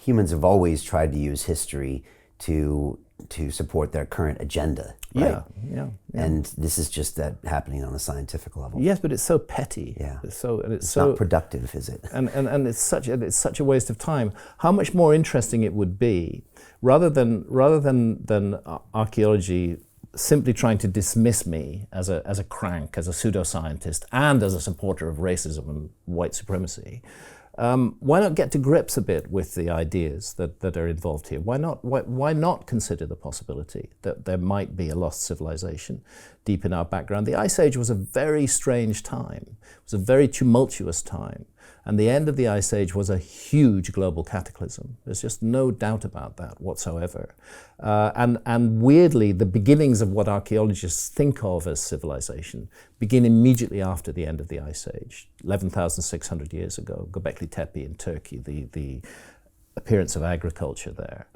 humans have always tried to use history to support their current agenda, right? Yeah. And this is just that happening on a scientific level. Yes, but it's so petty. Yeah. It's so not productive, is it? And it's such a waste of time. How much more interesting it would be, rather than archaeology simply trying to dismiss me as a crank, as a pseudoscientist, and as a supporter of racism and white supremacy. Why not get to grips a bit with the ideas that are involved here? Why not consider the possibility that there might be a lost civilization deep in our background? The Ice Age was a very strange time. It was a very tumultuous time. And the end of the Ice Age was a huge global cataclysm. There's just no doubt about that whatsoever. And weirdly, the beginnings of what archaeologists think of as civilization begin immediately after the end of the Ice Age, 11,600 years ago, Göbekli Tepe in Turkey, the appearance of agriculture there.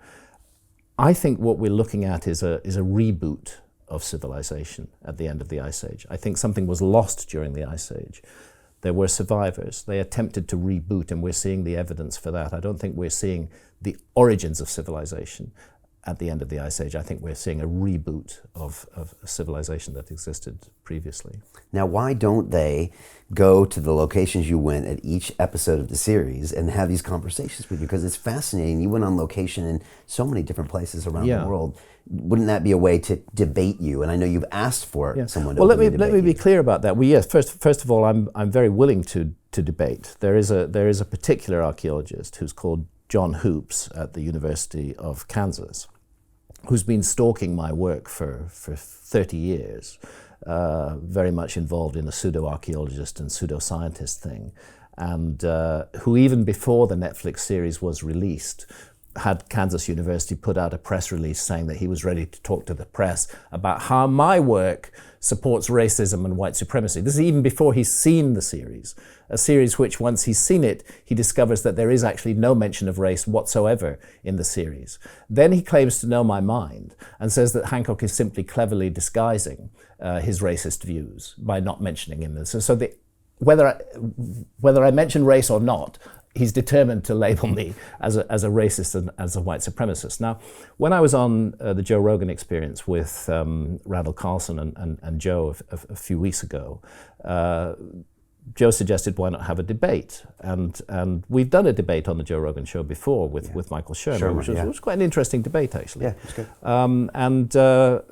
I think what we're looking at is a reboot of civilization at the end of the Ice Age. I think something was lost during the Ice Age. There were survivors. They attempted to reboot, and we're seeing the evidence for that. I don't think we're seeing the origins of civilization at the end of the Ice Age. I think we're seeing a reboot of a civilization that existed previously. Now, why don't they go to the locations you went at each episode of the series and have these conversations with you? Because it's fascinating. You went on location in so many different places around the world. Wouldn't that be a way to debate you? And I know you've asked for someone to let me be you. clear about that. Well, yes. First of all, I'm very willing to debate. There is a particular archaeologist who's called John Hoops at the University of Kansas, who's been stalking my work for 30 years, very much involved in a pseudo-archaeologist and pseudo-scientist thing, and who even before the Netflix series was released, had Kansas University put out a press release saying that he was ready to talk to the press about how my work supports racism and white supremacy. This is even before he's seen the series, a series which, once he's seen it, he discovers that there is actually no mention of race whatsoever in the series. Then he claims to know my mind and says that Hancock is simply cleverly disguising his racist views by not mentioning him. So whether I mention race or not, he's determined to label me as a racist and as a white supremacist. Now, when I was on the Joe Rogan Experience with Randall Carlson and Joe a few weeks ago, Joe suggested why not have a debate, and we've done a debate on the Joe Rogan Show before with Michael Shermer, which was quite an interesting debate actually. Yeah, it's good. And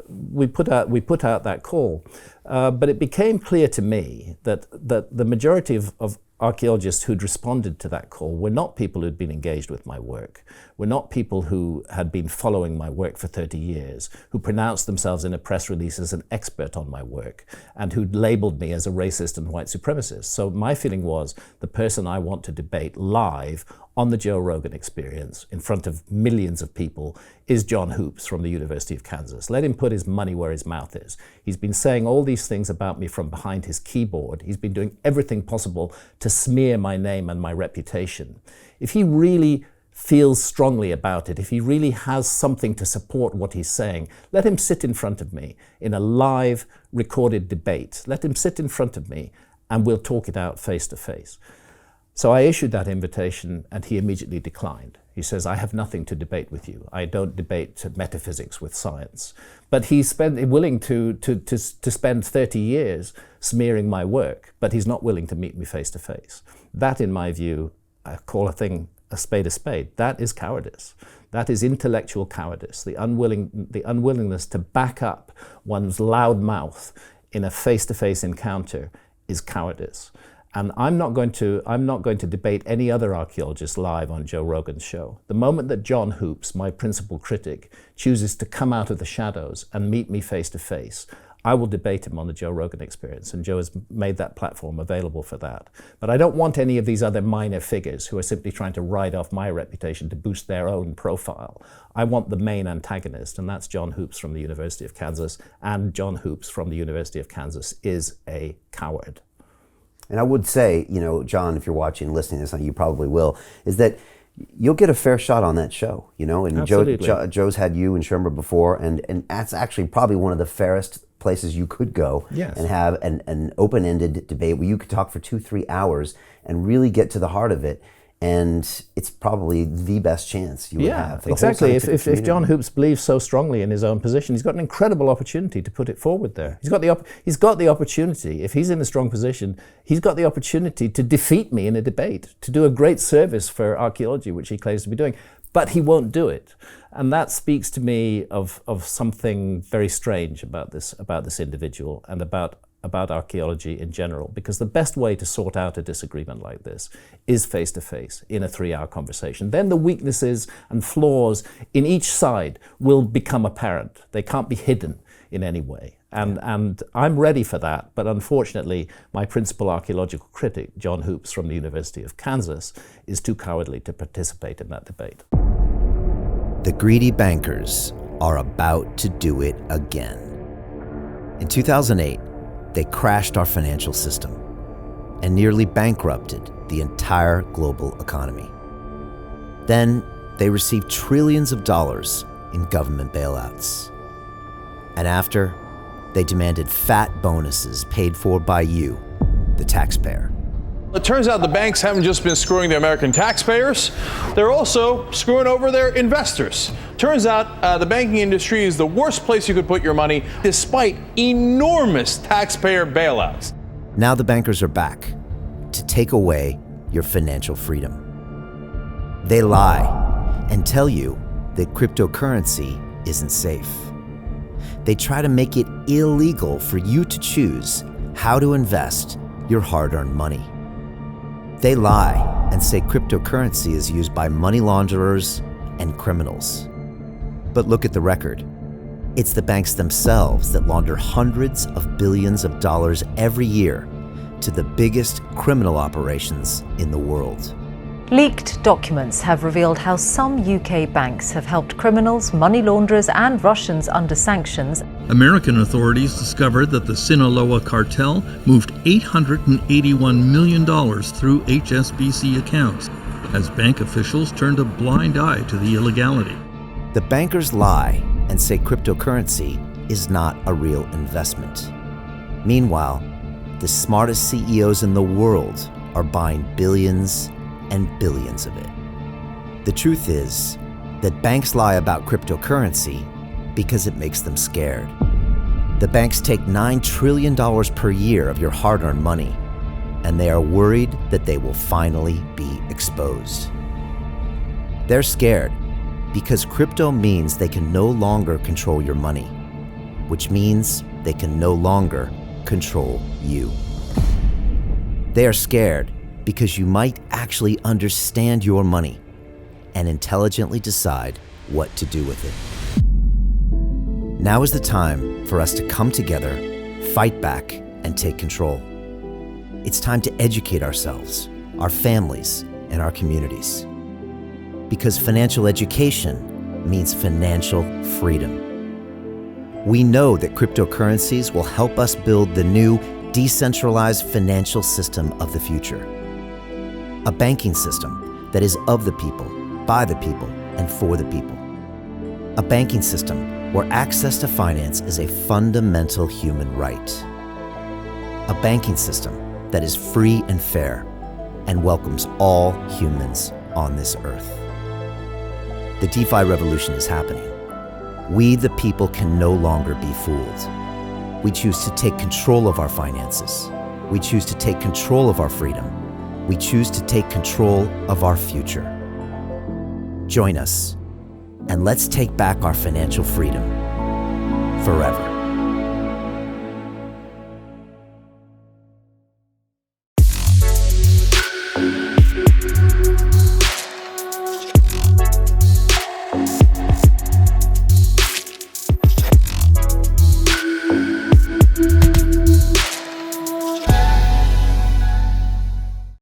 we put out that call, but it became clear to me that the majority of archaeologists who'd responded to that call were not people who'd been engaged with my work, were not people who had been following my work for 30 years, who pronounced themselves in a press release as an expert on my work, and who'd labeled me as a racist and white supremacist. So my feeling was the person I want to debate live on the Joe Rogan Experience in front of millions of people is John Hoops from the University of Kansas. Let him put his money where his mouth is. He's been saying all these things about me from behind his keyboard. He's been doing everything possible to smear my name and my reputation. If he really feels strongly about it, if he really has something to support what he's saying, let him sit in front of me in a live recorded debate. Let him sit in front of me and we'll talk it out face to face. So I issued that invitation and he immediately declined. He says, I have nothing to debate with you. I don't debate metaphysics with science. But he's willing to spend 30 years smearing my work, but he's not willing to meet me face to face. That, in my view, I call a spade a spade. That is cowardice. That is intellectual cowardice. The unwillingness to back up one's loud mouth in a face-to-face encounter is cowardice. And I'm not going to debate any other archaeologist live on Joe Rogan's show. The moment that John Hoops, my principal critic, chooses to come out of the shadows and meet me face to face, I will debate him on the Joe Rogan Experience, and Joe has made that platform available for that. But I don't want any of these other minor figures who are simply trying to ride off my reputation to boost their own profile. I want the main antagonist, and that's John Hoops from the University of Kansas, and John Hoops from the University of Kansas is a coward. And I would say, John, if you're watching and listening to this, you probably will, is that you'll get a fair shot on that show, and Absolutely. Joe's had you and Shermer before, and that's actually probably one of the fairest places you could go and have an open-ended debate where you could talk for 2-3 hours and really get to the heart of it. And it's probably the best chance you would have. Exactly. If John Hoops believes so strongly in his own position, he's got an incredible opportunity to put it forward there. He's got the opportunity, if he's in a strong position, he's got the opportunity to defeat me in a debate, to do a great service for archaeology, which he claims to be doing. But he won't do it. And that speaks to me of something very strange about this individual and about archaeology in general, because the best way to sort out a disagreement like this is face-to-face in a 3-hour conversation. Then the weaknesses and flaws in each side will become apparent. They can't be hidden in any way. And I'm ready for that, but unfortunately, my principal archaeological critic, John Hoops from the University of Kansas, is too cowardly to participate in that debate. The greedy bankers are about to do it again. In 2008, they crashed our financial system and nearly bankrupted the entire global economy. Then they received trillions of dollars in government bailouts. And after, they demanded fat bonuses paid for by you, the taxpayer. It turns out the banks haven't just been screwing the American taxpayers, they're also screwing over their investors. Turns out the banking industry is the worst place you could put your money, despite enormous taxpayer bailouts. Now the bankers are back to take away your financial freedom. They lie and tell you that cryptocurrency isn't safe. They try to make it illegal for you to choose how to invest your hard-earned money. They lie and say cryptocurrency is used by money launderers and criminals. But look at the record. It's the banks themselves that launder hundreds of billions of dollars every year to the biggest criminal operations in the world. Leaked documents have revealed how some UK banks have helped criminals, money launderers and Russians under sanctions. American authorities discovered that the Sinaloa cartel moved $881 million through HSBC accounts as bank officials turned a blind eye to the illegality. The bankers lie and say cryptocurrency is not a real investment. Meanwhile, the smartest CEOs in the world are buying billions and billions of it. The truth is that banks lie about cryptocurrency because it makes them scared. The banks take $9 trillion per year of your hard-earned money, and they are worried that they will finally be exposed. They're scared because crypto means they can no longer control your money, which means they can no longer control you. They are scared because you might actually understand your money and intelligently decide what to do with it. Now is the time for us to come together, fight back, and take control. It's time to educate ourselves, our families, and our communities. Because financial education means financial freedom. We know that cryptocurrencies will help us build the new decentralized financial system of the future. A banking system that is of the people, by the people, and for the people. A banking system where access to finance is a fundamental human right. A banking system that is free and fair and welcomes all humans on this earth. The DeFi revolution is happening. We, the people, can no longer be fooled. We choose to take control of our finances. We choose to take control of our freedom. We choose to take control of our future. Join us, and let's take back our financial freedom forever.